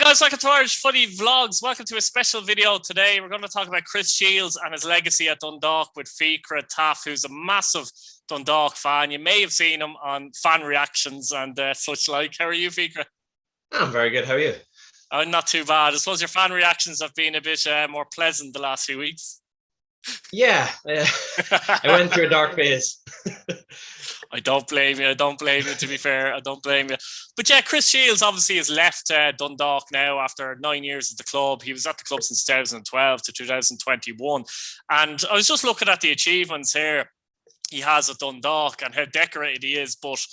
guys, welcome to Irish Footy Vlogs. Welcome to a special video today. We're going to talk about Chris Shields and his legacy at Dundalk with Fikra Taff, who's a massive Dundalk fan. You may have seen him on fan reactions and such like. How are you, Fikra? I'm very good. How are you? Not too bad. I suppose your fan reactions have been a bit more pleasant the last few weeks. Yeah, I went through a dark phase. I don't blame you. To be fair, I don't blame you. But yeah, Chris Shields obviously has left Dundalk now after 9 years at the club. He was at the club since 2012 to 2021. And I was just looking at the achievements here he has at Dundalk and how decorated he is. But,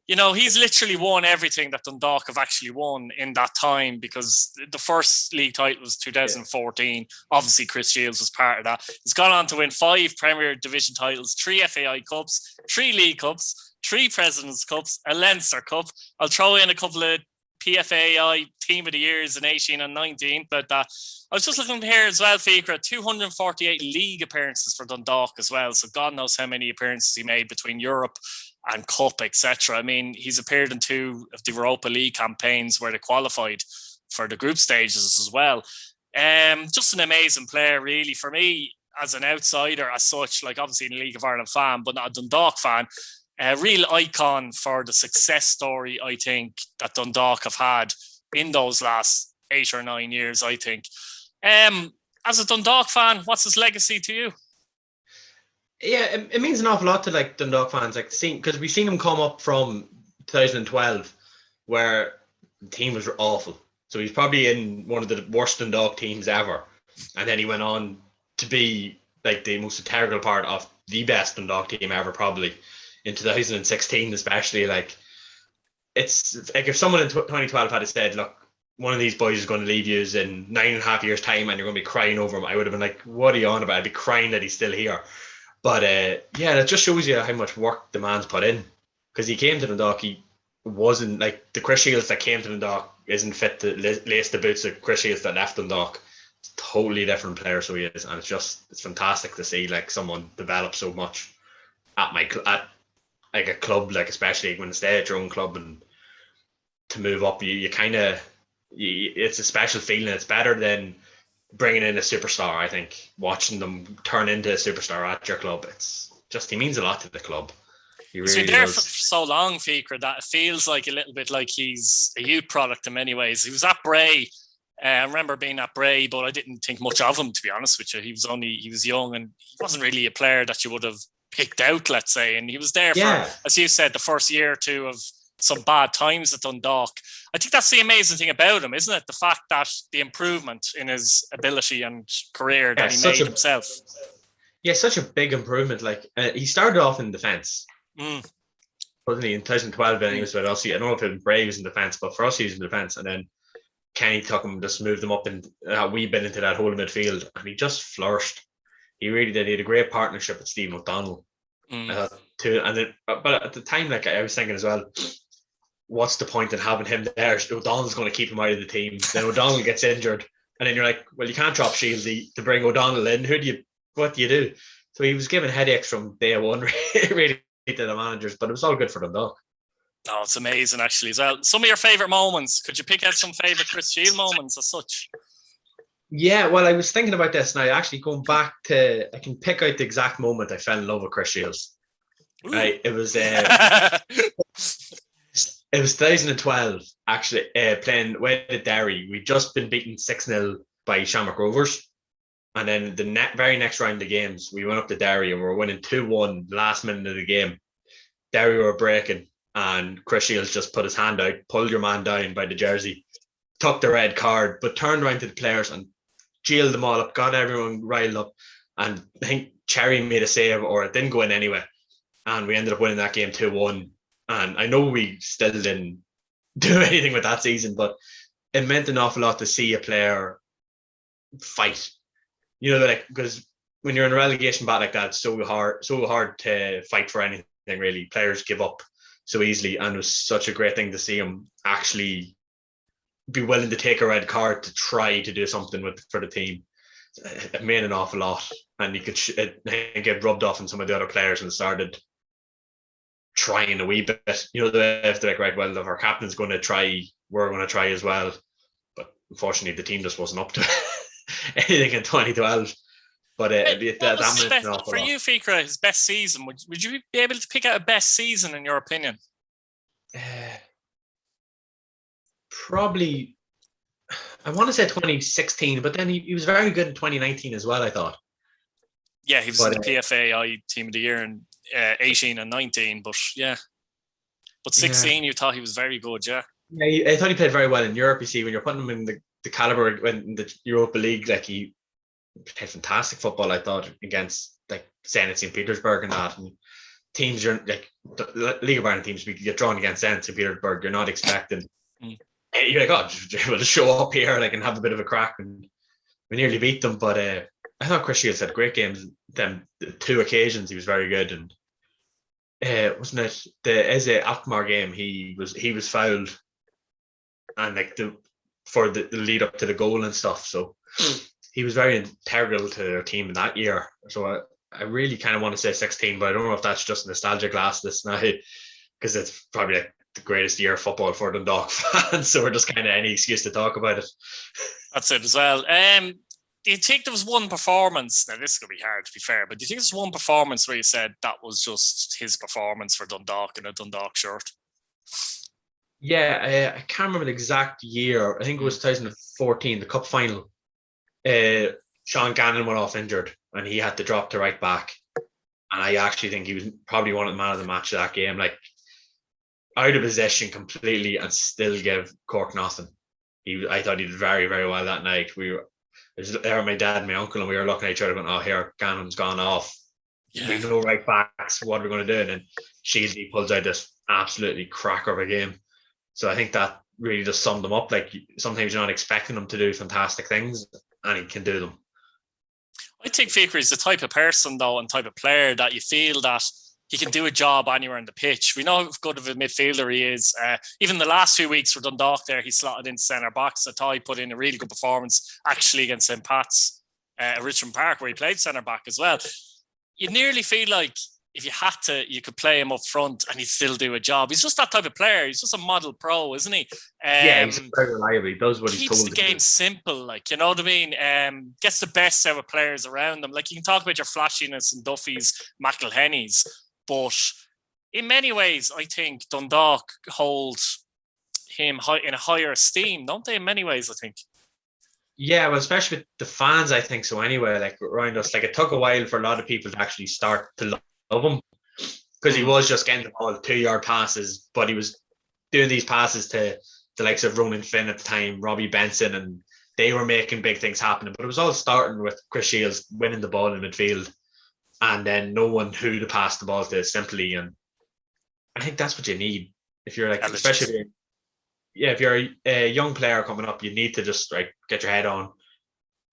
you know, he's literally won everything that Dundalk have actually won in that time, because the first league title was 2014. Yeah. Obviously, Chris Shields was part of that. He's gone on to win 5 Premier Division titles, 3 FAI Cups, 3 League Cups, 3 President's Cups, a Leinster Cup. I'll throw in a couple of PFAI Team of the Years in 18 and 19. But I was just looking here as well, Fikra, 248 league appearances for Dundalk as well. So God knows how many appearances he made between Europe and Cup, etc. I mean, he's appeared in 2 of the Europa League campaigns where they qualified for the group stages as well. Just an amazing player, really. For me, as an outsider, as such, like obviously a League of Ireland fan, but not a Dundalk fan, a real icon for the success story, I think, that Dundalk have had in those last 8 or 9 years, I think. As a Dundalk fan, what's his legacy to you? Yeah, it means an awful lot to like Dundalk fans, like because we've seen him come up from 2012, where the team was awful. So he's probably in one of the worst Dundalk teams ever, and then he went on to be like the most integral part of the best Dundalk team ever, probably in 2016, especially. Like, it's like if someone in 2012 had said, "Look, one of these boys is going to leave you in 9.5 years' time, and you're going to be crying over him," I would have been like, "What are you on about?" I'd be crying that he's still here. But yeah, that just shows you how much work the man's put in. Because he came to Dundalk, he wasn't like the Chris Shields that came to Dundalk isn't fit to lace the boots of Chris Shields that left Dundalk. It's a totally different player, so he is, and it's fantastic to see like someone develop so much at like a club, like especially when you stay at your own club and to move up, you kind of it's a special feeling. It's better than bringing in a superstar. I think watching them turn into a superstar at your club, it's just, he means a lot to the club. He's been there for so long, Fikra, that it feels like a little bit like he's a youth product in many ways. He was at Bray. I remember being at Bray, but I didn't think much of him, to be honest with you. He was young and he wasn't really a player that you would have picked out, let's say. And he was there for, as you said, the first year or two of some bad times at Dundalk. I think that's the amazing thing about him, isn't it? The fact that the improvement in his ability and career that he made himself. Yeah, such a big improvement. Like he started off in defence, wasn't he? In 2012, I think it was with us. I don't know if it was Braves in defence, but for us, he was in defence. And then Kenny took him, just moved him up in a wee bit into that whole midfield, and he just flourished. He really did. He had a great partnership with Stephen O'Donnell. Too, and then, but at the time, like I was thinking as well, what's the point in having him there? O'Donnell's going to keep him out of the team. Then O'Donnell gets injured, and then you're like, well, you can't drop Shields to bring O'Donnell in. What do you do? So he was given headaches from day one, really, to the managers, but it was all good for Dundalk. Oh, it's amazing, actually, as well. Some of your favourite moments. Could you pick out some favourite Chris Shields moments as such? Yeah, well, I was thinking about this, and I actually going back to, I can pick out the exact moment I fell in love with Chris Shields. Right, it was it was 2012, actually, playing away at Derry. We'd just been beaten 6-0 by Shamrock Rovers. And then the very next round of games, we went up to Derry and we were winning 2-1 last minute of the game. Derry were breaking, and Chris Shields just put his hand out, pulled your man down by the jersey, took the red card, but turned around to the players and jailed them all up, got everyone riled up. And I think Cherry made a save, or it didn't go in anyway. And we ended up winning that game 2-1. And I know we still didn't do anything with that season, but it meant an awful lot to see a player fight. You know, like, because when you're in a relegation battle like that, it's so hard to fight for anything, really. Players give up so easily, and it was such a great thing to see him actually be willing to take a red card to try to do something for the team. It made an awful lot, and you could get rubbed off on some of the other players and started trying a wee bit. You know, if they're like, right, well, if our captain's going to try, we're going to try as well. But unfortunately, the team just wasn't up to anything in 2012. But what was that meant an awful for lot. you, Fikra, his best season? Would you be able to pick out a best season in your opinion? Probably, I want to say 2016, but then he was very good in 2019 as well, I thought. Yeah, he was in the PFAI Team of the Year in 18 and 19, but yeah. But 16, you thought he was very good, yeah? Yeah, I thought he played very well in Europe. You see, when you're putting him in the caliber in the Europa League, like he played fantastic football, I thought, against like Zenit St. Petersburg and that. And teams, you're like the League of Ireland teams, we get drawn against Zenit St. Petersburg. You're not expecting. You're like, oh, we'll just show up here, like, and have a bit of a crack, and we nearly beat them. But I thought Chris Shields had great games. Them 2 occasions, he was very good. And wasn't it the Eze Alkmaar game? He was fouled, and like for the lead up to the goal and stuff. So he was very integral to their team in that year. So I really kind of want to say 16, but I don't know if that's just nostalgia glasses now, because it's probably like the greatest year of football for Dundalk fans. So we're just kind of any excuse to talk about it. That's it as well. Do you think there was one performance? Now, this is going to be hard to be fair, but do you think there's one performance where you said that was just his performance for Dundalk in a Dundalk shirt? Yeah, I can't remember the exact year. I think it was 2014, the cup final. Sean Gannon went off injured and he had to drop to right back. And I actually think he was probably one of the man of the match of that game. Like, out of possession completely and still give Cork nothing. I thought he did very, very well that night. I was there with my dad and my uncle, and we were looking at each other going, oh, here, Gannon's gone off. Yeah. We've no right backs. What are we going to do? And then Shieldsy pulls out this absolutely cracker of a game. So I think that really just summed them up. Like, sometimes you're not expecting them to do fantastic things, and he can do them. I think Fikra is the type of person, though, and type of player that you feel that he can do a job anywhere on the pitch. We know how good of a midfielder he is. Even the last 2 weeks for Dundalk there, he slotted in centre backs. I thought he put in a really good performance, actually, against St. Pat's at Richmond Park, where he played centre back as well. You nearly feel like if you had to, you could play him up front and he'd still do a job. He's just that type of player. He's just a model pro, isn't he? Yeah, he's very reliable. He does what he's told. Keeps the game simple, like, you know what I mean? Gets the best out of players around them. Like, you can talk about your flashiness and Duffy's, McElhenny's, but in many ways, I think Dundalk hold him in a higher esteem, don't they? In many ways, I think. Yeah, well, especially with the fans, I think so. Anyway, like around us, like it took a while for a lot of people to actually start to love him, because he was just getting the ball 2-yard passes, but he was doing these passes to the likes of Ronan Finn at the time, Robbie Benson, and they were making big things happen. But it was all starting with Chris Shields winning the ball in midfield, and then no one who to pass the ball to simply. And I think that's what you need if you're like, especially if you're a young player coming up, you need to just like get your head on.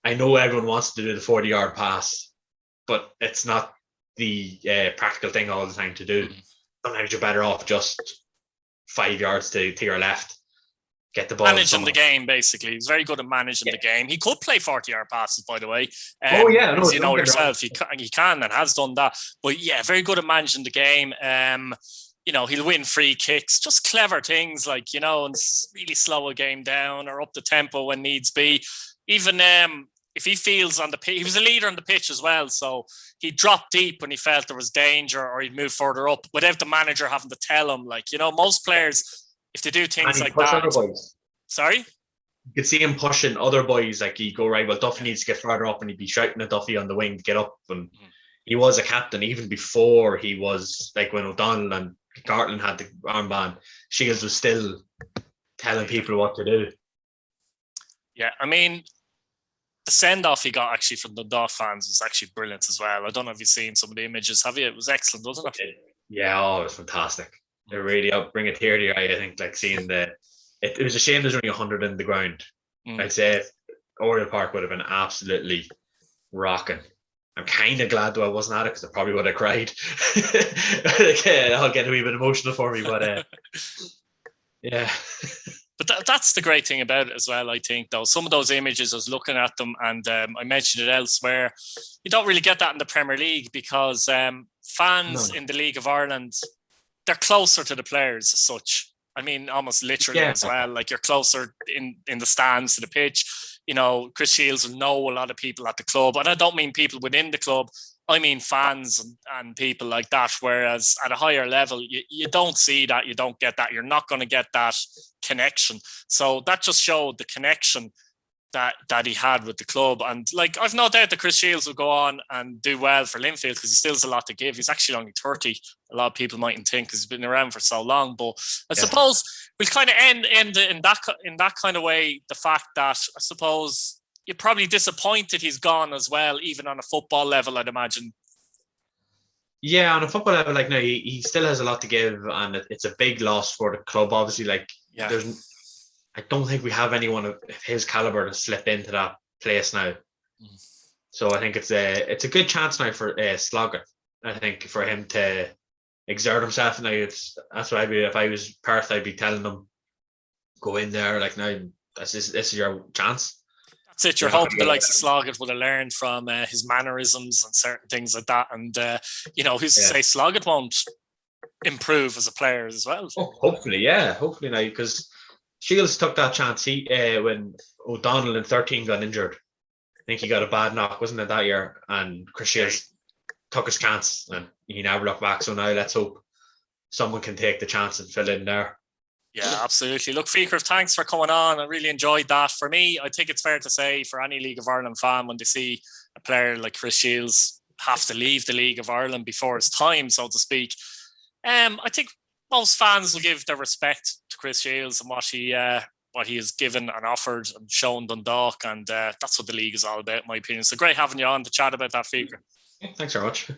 I know everyone wants to do the 40-yard pass, but it's not the practical thing all the time to do. Sometimes you're better off just 5 yards to your left. Get the ball. Managing the game, basically. He's very good at managing the game. He could play 40-yard passes, by the way. No, as you know yourself, he can and has done that. But yeah, very good at managing the game. You know, he'll win free kicks, just clever things like, you know, and really slow a game down or up the tempo when needs be. Even if he feels on the pitch, he was a leader on the pitch as well. So he'd drop deep when he felt there was danger, or he'd move further up without the manager having to tell him. Like, you know, most players, if they do things like that. Sorry? You could see him pushing other boys. Like, he'd go, right, well, Duffy needs to get further up, and he'd be shouting at Duffy on the wing to get up. And he was a captain even before he was, like, when O'Donnell and Gartland had the armband, Shields was still telling people what to do. Yeah, I mean, the send-off he got actually from the Dundalk fans was actually brilliant as well. I don't know if you've seen some of the images. Have you? It was excellent, wasn't it? Yeah, it was fantastic. It really bring a tear to your eye, I think, like seeing it was a shame there's only 100 in the ground. I'd say Oriel Park would have been absolutely rocking. I'm kind of glad though I wasn't at it, because I probably would have cried. I'll get a wee bit emotional for me, but yeah. But that's the great thing about it as well, I think, though. Some of those images, I was looking at them, and I mentioned it elsewhere. You don't really get that in the Premier League, because fans in the League of Ireland, they're closer to the players as such. I mean, almost literally as well. Like, you're closer in the stands to the pitch. You know, Chris Shields will know a lot of people at the club. And I don't mean people within the club. I mean fans and people like that. Whereas at a higher level, you don't see that. You don't get that. You're not going to get that connection. So that just showed the connection that he had with the club. And like, I've no doubt that Chris Shields will go on and do well for Linfield, because he still has a lot to give. He's actually only 30. A lot of people mightn't think, because he's been around for so long. But I suppose we'll kind of end in that kind of way, the fact that I suppose you're probably disappointed he's gone as well, even on a football level, I'd imagine. Yeah, on a football level, like, no, he still has a lot to give, and it's a big loss for the club. Obviously, like, I don't think we have anyone of his caliber to slip into that place now. So I think it's a good chance now for Sloggett. I think for him to exert himself now. That's what I'd be if I was Perth. I'd be telling them, go in there. Like, now, this is your chance. That's it. You're hoping the likes of Sloggett would have learned from his mannerisms and certain things like that. And who's to say Sloggett won't improve as a player as well? Oh, hopefully now, because Shields took that chance. He when O'Donnell in 13 got injured, I think he got a bad knock, wasn't it, that year? And Chris Shields took his chance, and he never looked back. So now let's hope someone can take the chance and fill in there. Yeah, absolutely. Look, Fikr, thanks for coming on. I really enjoyed that. For me, I think it's fair to say, for any League of Ireland fan, when they see a player like Chris Shields have to leave the League of Ireland before his time, so to speak, I think most fans will give their respect to Chris Shields and what he has given and offered and shown Dundalk, and that's what the league is all about, in my opinion. So great having you on to chat about that, Fikr. Thanks very much.